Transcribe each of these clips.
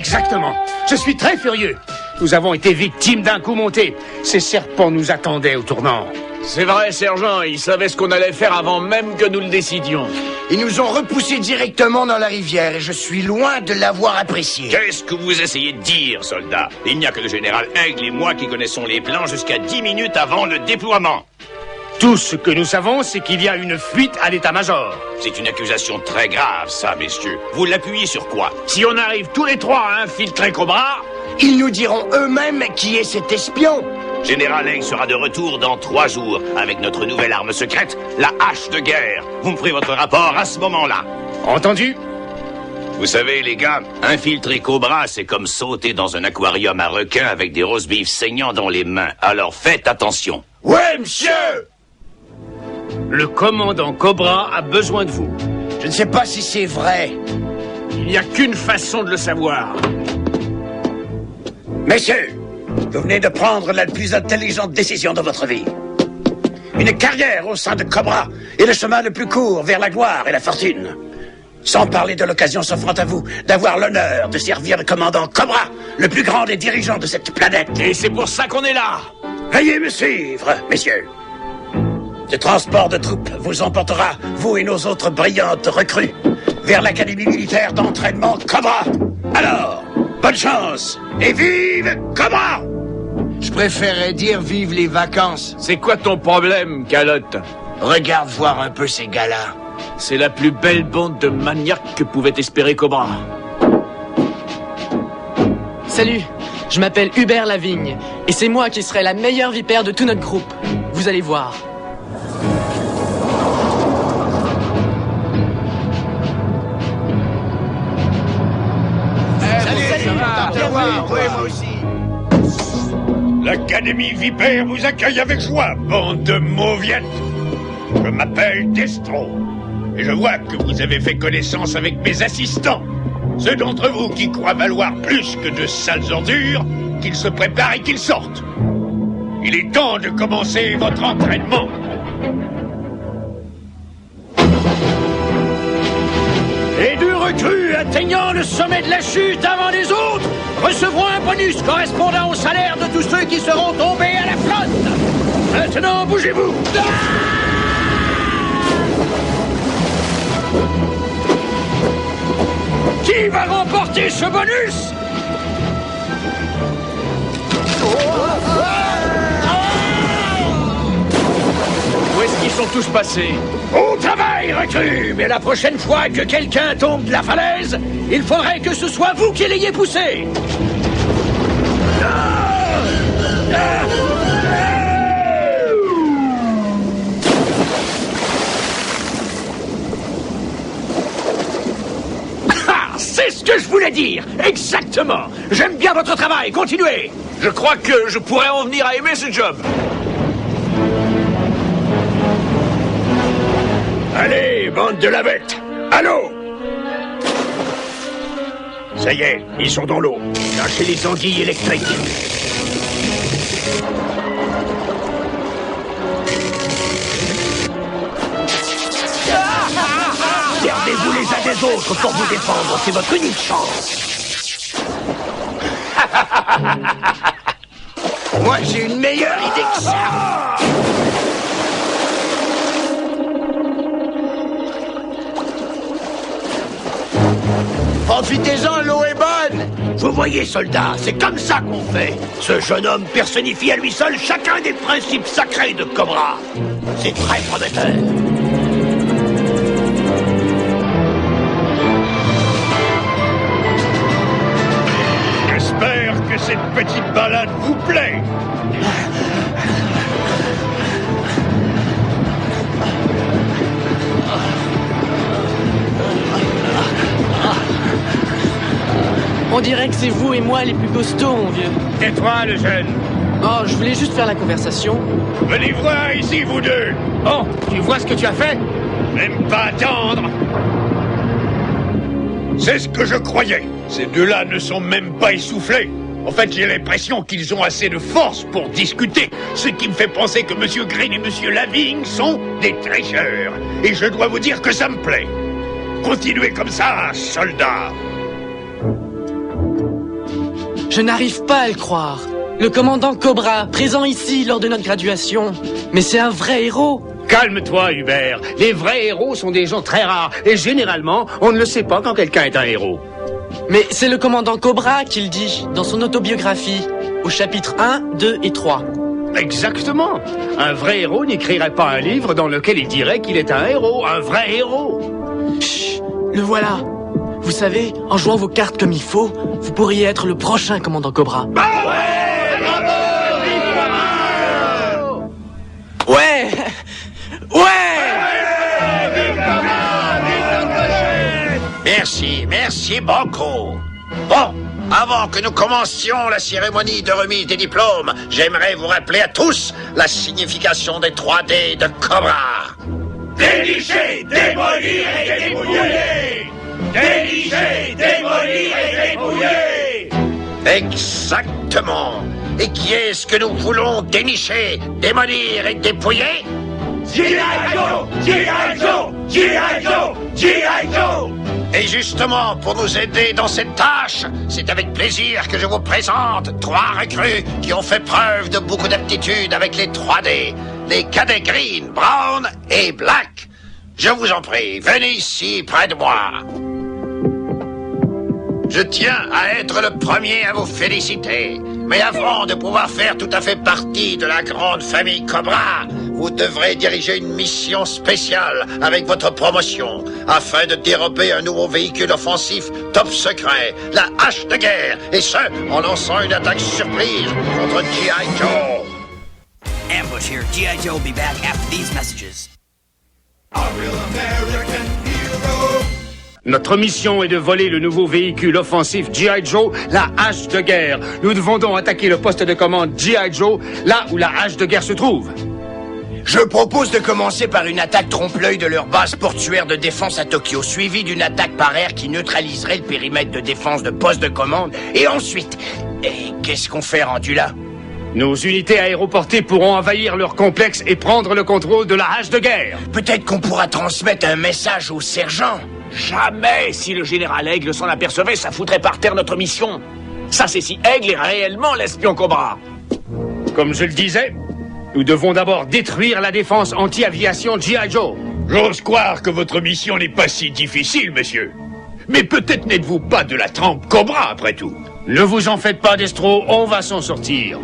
Exactement. Je suis très furieux. Nous avons été victimes d'un coup monté. Ces serpents nous attendaient au tournant. C'est vrai, sergent, ils savaient ce qu'on allait faire avant même que nous le décidions. Ils nous ont repoussés directement dans la rivière et je suis loin de l'avoir apprécié. Qu'est-ce que vous essayez de dire, soldat? Il n'y a que le général Aigle et moi qui connaissons les plans jusqu'à 10 minutes avant le déploiement. Tout ce que nous savons, c'est qu'il y a une fuite à l'état-major. C'est une accusation très grave, ça, messieurs. Vous l'appuyez sur quoi? Si on arrive tous les trois à infiltrer Cobra... Ils nous diront eux-mêmes qui est cet espion. Général Aigle sera de retour dans 3 jours avec notre nouvelle arme secrète, la hache de guerre. Vous me ferez votre rapport à ce moment-là. Entendu? Vous savez, les gars, infiltrer Cobra, c'est comme sauter dans un aquarium à requins avec des roast-beef saignants dans les mains. Alors faites attention. Ouais, monsieur! Le commandant Cobra a besoin de vous. Je ne sais pas si c'est vrai. Il n'y a qu'une façon de le savoir. Messieurs, vous venez de prendre la plus intelligente décision de votre vie. Une carrière au sein de Cobra est le chemin le plus court vers la gloire et la fortune. Sans parler de l'occasion s'offrant à vous d'avoir l'honneur de servir le commandant Cobra, le plus grand des dirigeants de cette planète. Et c'est pour ça qu'on est là. Veuillez me suivre, messieurs. Ce transport de troupes vous emportera, vous et nos autres brillantes recrues, vers l'académie militaire d'entraînement Cobra. Alors, bonne chance et vive Cobra! Je préférerais dire vive les vacances. C'est quoi ton problème, Calotte? Regarde voir un peu ces gars-là. C'est la plus belle bande de maniaques que pouvait espérer Cobra. Salut, je m'appelle Hubert Lavigne, et c'est moi qui serai la meilleure vipère de tout notre groupe. Vous allez voir. L'Académie Vipère vous accueille avec joie, bande de mauviettes. Je m'appelle Destro, et je vois que vous avez fait connaissance avec mes assistants. Ceux d'entre vous qui croient valoir plus que de sales ordures, qu'ils se préparent et qu'ils sortent. Il est temps de commencer votre entraînement. Les 2 recrues atteignant le sommet de la chute avant les autres recevront un bonus correspondant au salaire de tous ceux qui seront tombés à la flotte. Maintenant, bougez-vous. Qui va remporter ce bonus? Où est-ce qu'ils sont tous passés? Au travail, recrue. Mais la prochaine fois que quelqu'un tombe de la falaise, il faudrait que ce soit vous qui l'ayez poussé. C'est ce que je voulais dire. Exactement. J'aime bien votre travail. Continuez. Je crois que je pourrais en venir à aimer ce job. Allez, bande de lavettes, à l'eau! Ça y est, ils sont dans l'eau. Lâchez les anguilles électriques. Servez-vous les uns des autres pour vous défendre, c'est votre unique chance. Moi, j'ai une meilleure idée que ça. Profitez-en, l'eau est bonne. Vous voyez, soldats, c'est comme ça qu'on fait. Ce jeune homme personnifie à lui seul chacun des principes sacrés de Cobra. C'est très prometteur. J'espère que cette petite balade vous plaît. On dirait que c'est vous et moi les plus costauds, mon vieux. Et toi, le jeune? Oh, je voulais juste faire la conversation. Venez voir ici, vous deux. Oh, tu vois ce que tu as fait? Même pas attendre. C'est ce que je croyais. Ces deux-là ne sont même pas essoufflés. En fait, j'ai l'impression qu'ils ont assez de force pour discuter. Ce qui me fait penser que Monsieur Green et Monsieur Lavigne sont des tricheurs. Et je dois vous dire que ça me plaît. Continuez comme ça, soldats. Je n'arrive pas à le croire. Le commandant Cobra, présent ici lors de notre graduation. Mais c'est un vrai héros. Calme-toi, Hubert. Les vrais héros sont des gens très rares. Et généralement, on ne le sait pas quand quelqu'un est un héros. Mais c'est le commandant Cobra qui le dit dans son autobiographie, au chapitre 1, 2 et 3. Exactement. Un vrai héros n'écrirait pas un livre dans lequel il dirait qu'il est un héros, un vrai héros. Chut, le voilà. Vous savez, en jouant vos cartes comme il faut, vous pourriez être le prochain commandant Cobra. Ouais! Merci Banco. Bon, avant que nous commencions la cérémonie de remise des diplômes, j'aimerais vous rappeler à tous la signification des 3D de Cobra. Dénicher, démolir et dépouiller! Dénicher, démolir et dépouiller! Exactement. Et qui est-ce que nous voulons dénicher, démolir et dépouiller? G.I. Joe! G.I. Joe! G.I. Joe! G.I. Joe! Et justement, pour nous aider dans cette tâche, c'est avec plaisir que je vous présente 3 recrues qui ont fait preuve de beaucoup d'aptitude avec les 3D. Les cadets Green, Brown et Black. Je vous en prie, venez ici près de moi. Je tiens à être le premier à vous féliciter. Mais avant de pouvoir faire tout à fait partie de la grande famille Cobra, vous devrez diriger une mission spéciale avec votre promotion afin de dérober un nouveau véhicule offensif top secret, la hache de guerre, et ce, en lançant une attaque surprise contre G.I. Joe. Ambush here. G.I. Joe will be back after these messages. Notre mission est de voler le nouveau véhicule offensif G.I. Joe, la hache de guerre. Nous devons donc attaquer le poste de commande G.I. Joe, là où la hache de guerre se trouve. Je propose de commencer par une attaque trompe-l'œil de leur base portuaire de défense à Tokyo, suivie d'une attaque par air qui neutraliserait le périmètre de défense de poste de commande. Et ensuite, qu'est-ce qu'on fait rendu là? Nos unités aéroportées pourront envahir leur complexe et prendre le contrôle de la hache de guerre. Peut-être qu'on pourra transmettre un message au sergent. Jamais! Si le général Aigle s'en apercevait, ça foutrait par terre notre mission. Ça, c'est si Aigle est réellement l'espion Cobra. Comme je le disais, nous devons d'abord détruire la défense anti-aviation G.I. Joe. J'ose croire que votre mission n'est pas si difficile, monsieur. Mais peut-être n'êtes-vous pas de la trempe Cobra, après tout. Ne vous en faites pas, Destro, on va s'en sortir.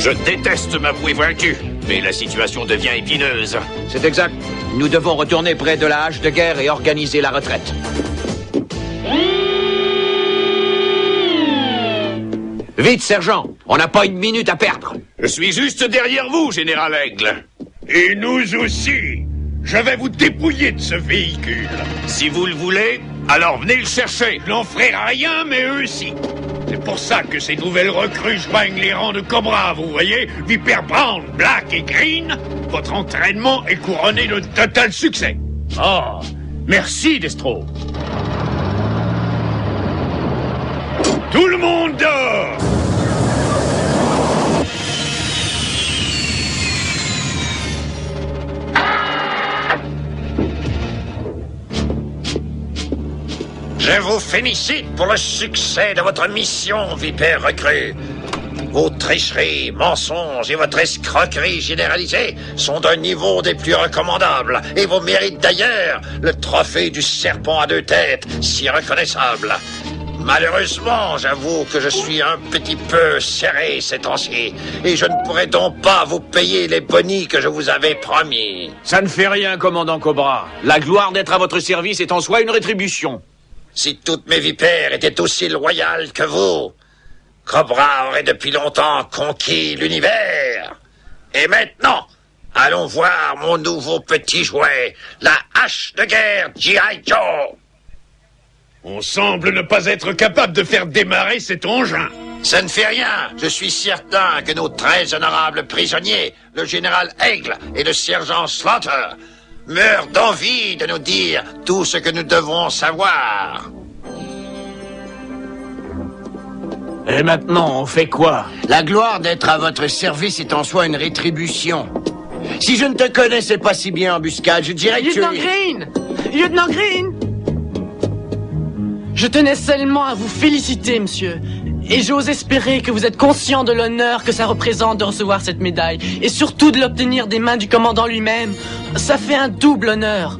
Je déteste m'avouer vaincu, mais la situation devient épineuse. C'est exact. Nous devons retourner près de la hache de guerre et organiser la retraite. Vite, sergent. On n'a pas une minute à perdre. Je suis juste derrière vous, général Aigle. Et nous aussi. Je vais vous dépouiller de ce véhicule. Si vous le voulez, alors venez le chercher. Je n'en ferai rien, mais eux aussi. C'est pour ça que ces nouvelles recrues joignent les rangs de Cobra, vous voyez? Viper Brown, Black et Green. Votre entraînement est couronné de total succès. Oh, merci, Destro. Tout le monde dort! Je vous félicite pour le succès de votre mission, Viper recrue. Vos tricheries, mensonges et votre escroquerie généralisée sont d'un niveau des plus recommandables. Et vous méritez d'ailleurs le trophée du serpent à deux têtes, si reconnaissable. Malheureusement, j'avoue que je suis un petit peu serré ces temps-ci, et je ne pourrai donc pas vous payer les bonis que je vous avais promis. Ça ne fait rien, commandant Cobra. La gloire d'être à votre service est en soi une rétribution. Si toutes mes vipères étaient aussi loyales que vous, Cobra aurait depuis longtemps conquis l'univers. Et maintenant, allons voir mon nouveau petit jouet, la hache de guerre G.I. Joe. On semble ne pas être capable de faire démarrer cet engin. Ça ne fait rien. Je suis certain que nos très honorables prisonniers, le général Aigle et le sergent Slaughter, meurent d'envie de nous dire tout ce que nous devons savoir. Et maintenant, on fait quoi? La gloire d'être à votre service est en soi une rétribution. Si je ne te connaissais pas si bien, embuscade, je dirais que tu Lieutenant es... Green! Lieutenant Green! Je tenais seulement à vous féliciter, monsieur. Et j'ose espérer que vous êtes conscient de l'honneur que ça représente de recevoir cette médaille. Et surtout de l'obtenir des mains du commandant lui-même. Ça fait un double honneur.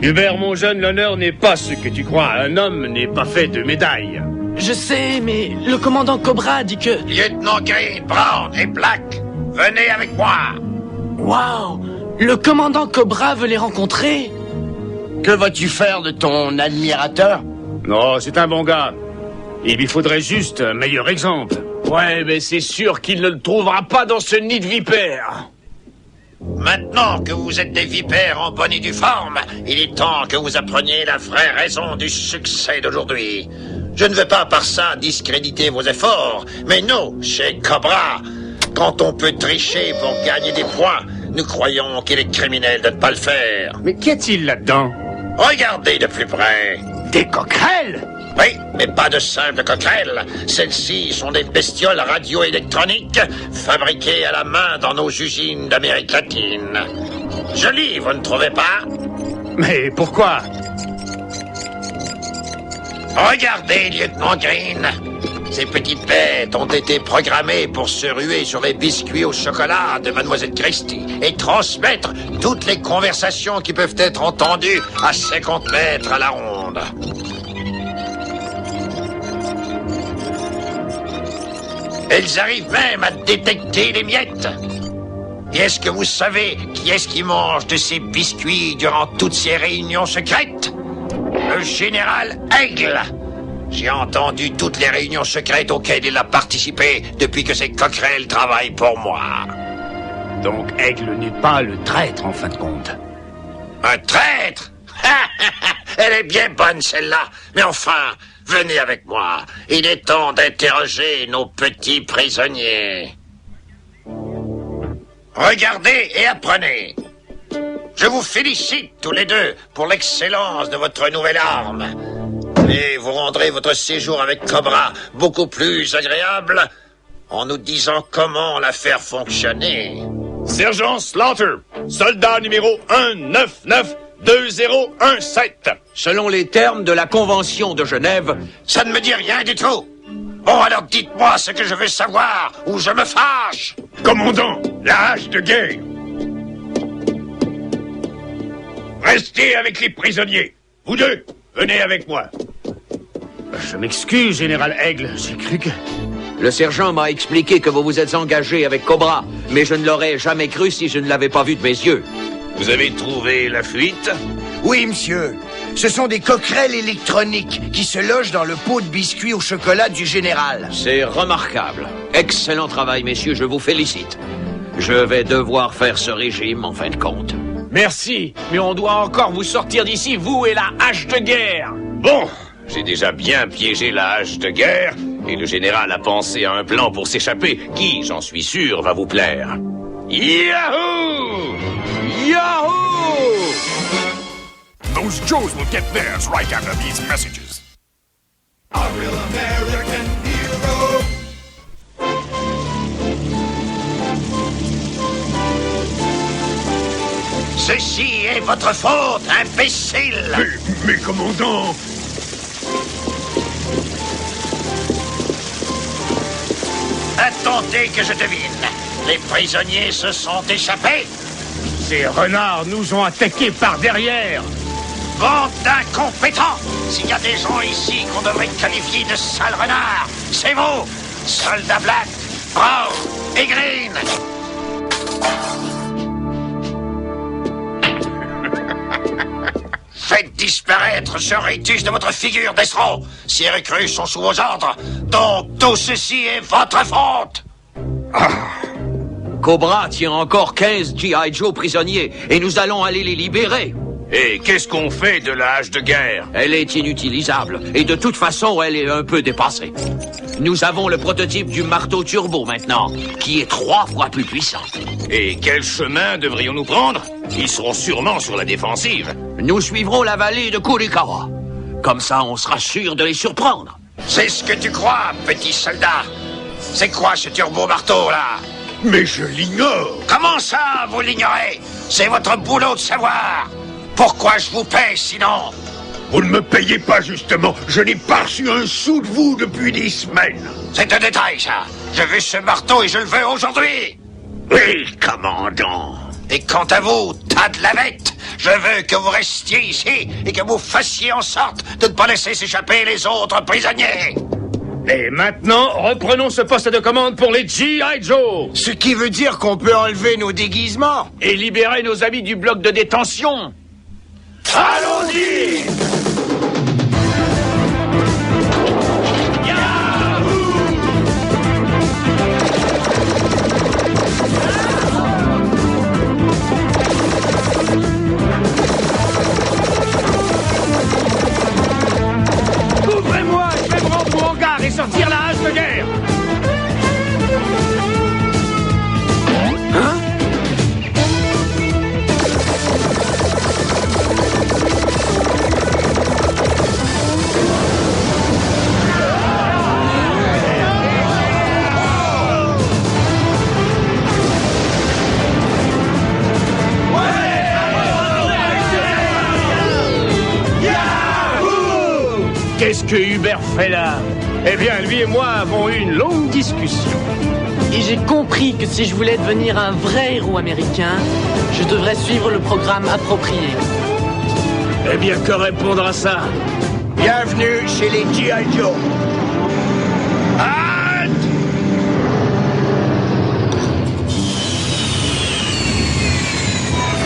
Hubert, mon jeune, l'honneur n'est pas ce que tu crois. Un homme n'est pas fait de médailles. Je sais, mais le commandant Cobra dit que... Lieutenant Green, Brown et Black, venez avec moi. Waouh! Le commandant Cobra veut les rencontrer? Que vas-tu faire de ton admirateur? Non, c'est un bon gars. Il lui faudrait juste un meilleur exemple. Ouais, mais c'est sûr qu'il ne le trouvera pas dans ce nid de vipères. Maintenant que vous êtes des vipères en bonne et due forme, il est temps que vous appreniez la vraie raison du succès d'aujourd'hui. Je ne veux pas par ça discréditer vos efforts, mais nous, chez Cobra, quand on peut tricher pour gagner des points, nous croyons qu'il est criminel de ne pas le faire. Mais qu'y a-t-il là-dedans? Regardez de plus près. Des coquerelles? Oui, mais pas de simples coquerelles. Celles-ci sont des bestioles radioélectroniques fabriquées à la main dans nos usines d'Amérique latine. Joli, vous ne trouvez pas? Mais pourquoi? Regardez, lieutenant Green. Ces petites bêtes ont été programmées pour se ruer sur les biscuits au chocolat de Mademoiselle Christie et transmettre toutes les conversations qui peuvent être entendues à 50 mètres à la ronde. Elles arrivent même à détecter les miettes. Et est-ce que vous savez qui est-ce qui mange de ces biscuits durant toutes ces réunions secrètes? Le général Aigle. J'ai entendu toutes les réunions secrètes auxquelles il a participé depuis que ces coquerelles travaillent pour moi. Donc Aigle n'est pas le traître en fin de compte. Un traître? Elle est bien bonne celle-là. Mais enfin, venez avec moi. Il est temps d'interroger nos petits prisonniers. Regardez et apprenez. Je vous félicite tous les deux pour l'excellence de votre nouvelle arme. Et vous rendrez votre séjour avec Cobra beaucoup plus agréable en nous disant comment la faire fonctionner. Sergent Slaughter, soldat numéro 1992017. Selon les termes de la Convention de Genève, ça ne me dit rien du tout. Bon, alors dites-moi ce que je veux savoir, ou je me fâche. Commandant, la hache de guerre. Restez avec les prisonniers. Vous deux, venez avec moi. Je m'excuse, général Aigle. J'ai cru que... le sergent m'a expliqué que vous vous êtes engagé avec Cobra, mais je ne l'aurais jamais cru si je ne l'avais pas vu de mes yeux. Vous avez trouvé la fuite? Oui, monsieur. Ce sont des coquerelles électroniques qui se logent dans le pot de biscuits au chocolat du général. C'est remarquable. Excellent travail, messieurs, je vous félicite. Je vais devoir faire ce régime, en fin de compte. Merci, mais on doit encore vous sortir d'ici, vous et la hache de guerre. Bon, j'ai déjà bien piégé la hache de guerre, et le général a pensé à un plan pour s'échapper, qui, j'en suis sûr, va vous plaire. Yahoo! Yahoo! Those Joes will get theirs right after these messages. A real American hero. Ceci est votre faute, imbécile! Mais commandant... À tenter que je devine. Les prisonniers se sont échappés. Ces renards nous ont attaqués par derrière. Bande d'incompétents! S'il y a des gens ici qu'on devrait qualifier de sales renards, c'est vous, soldats Black, Brown et Green! Faites disparaître ce ritus de votre figure, Destro! Ces recrues sont sous vos ordres, donc tout ceci est votre faute! Cobra tient encore 15 G.I. Joe prisonniers et nous allons aller les libérer. Et qu'est-ce qu'on fait de la hache de guerre? Elle est inutilisable et de toute façon, elle est un peu dépassée. Nous avons le prototype du marteau turbo maintenant, qui est 3 fois plus puissant. Et quel chemin devrions-nous prendre? Ils seront sûrement sur la défensive. Nous suivrons la vallée de Kurikawa. Comme ça, on sera sûr de les surprendre. C'est ce que tu crois, petit soldat? C'est quoi ce turbo-marteau, là? Mais je l'ignore. Comment ça, vous l'ignorez? C'est votre boulot de savoir. Pourquoi je vous paie, sinon? Vous ne me payez pas, justement. Je n'ai pas reçu un sou de vous depuis 10 semaines. C'est un détail, ça. Je veux ce marteau et je le veux aujourd'hui. Oui, commandant. Et quant à vous, tas de lavettes, je veux que vous restiez ici et que vous fassiez en sorte de ne pas laisser s'échapper les autres prisonniers. Et maintenant, reprenons ce poste de commande pour les G.I. Joe. Ce qui veut dire qu'on peut enlever nos déguisements. Et libérer nos amis du bloc de détention. Allons-y! Ouvrez-moi, je vais me rendre au hangar et sortir la hache de guerre. Hein? Qu'est-ce que Hubert fait là? Eh bien, lui et moi avons eu une longue discussion. Et j'ai compris que si je voulais devenir un vrai héros américain, je devrais suivre le programme approprié. Eh bien, que répondre à ça? Bienvenue chez les G.I. Joe. Halt!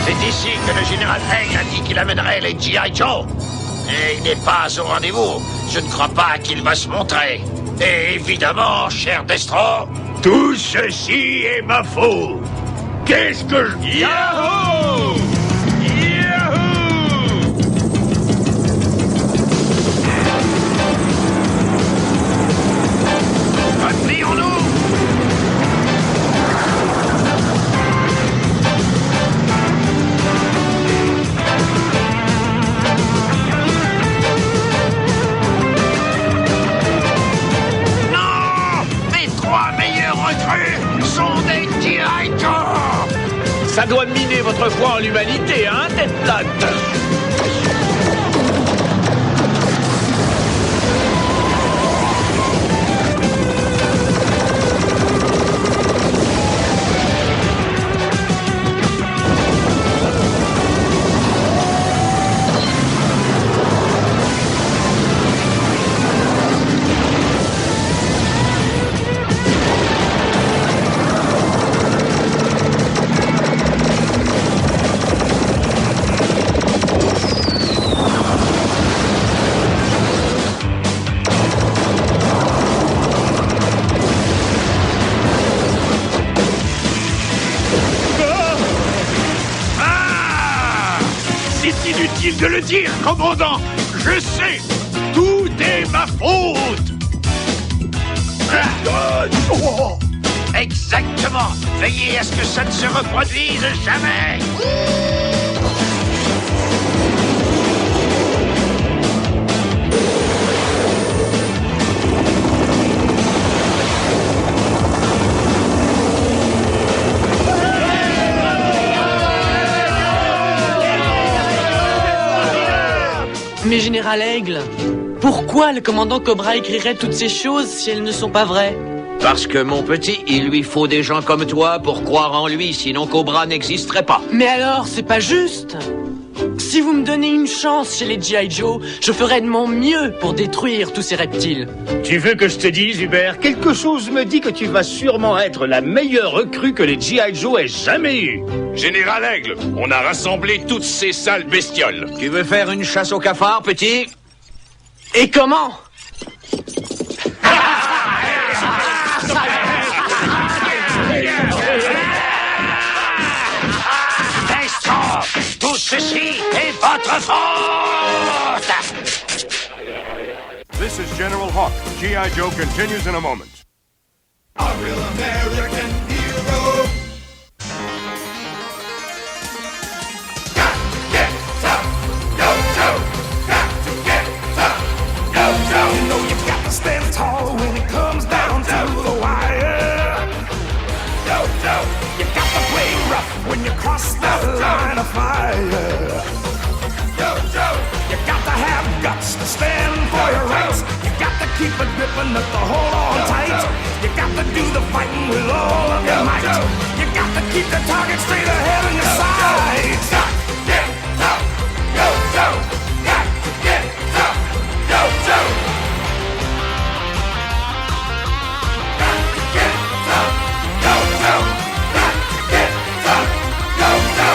C'est ici que le général Haig a dit qu'il amènerait les G.I. Joe. Et il n'est pas au rendez-vous. Je ne crois pas qu'il va se montrer. Et évidemment, cher Destro... Tout ceci est ma faute. Qu'est-ce que je... Yahoo! Yahoo! Replions-nous! Ça doit miner votre foi en l'humanité, hein, tête plate? Inutile de le dire, commandant. Je sais. Tout est ma faute. Exactement. Veillez à ce que ça ne se reproduise jamais. Mais Général Aigle, pourquoi le commandant Cobra écrirait toutes ces choses si elles ne sont pas vraies? Parce que, mon petit, il lui faut des gens comme toi pour croire en lui, sinon Cobra n'existerait pas. Mais alors, c'est pas juste. Si vous me donnez une chance chez les G.I. Joe, je ferai de mon mieux pour détruire tous ces reptiles. Tu veux que je te dise, Hubert? Quelque chose me dit que tu vas sûrement être la meilleure recrue que les G.I. Joe aient jamais eue. Général Aigle, on a rassemblé toutes ces sales bestioles. Tu veux faire une chasse au cafard, petit? Et comment? Tout ceci est votre faute! This is General Hawk. G.I. Joe continues in a moment. A real American hero. Got to get tough, yo-yo. Got to get tough, yo-yo. You know you got to stand tall when it comes down to the wire. Yo-yo. You got to play rough when you cross that line of fire. Yo-yo. You got to have guts to stand for your rights. You got to keep it gripping up to hold on tight. You got to do the fighting with all of your might. You got to keep the target straight ahead on your sights. Got to get tough, yo-yo. Got to get tough, yo-yo. Got to get tough, yo-yo. Got to get tough, yo-yo.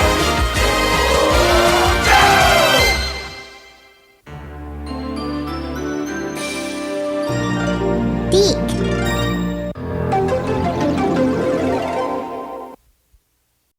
Deke.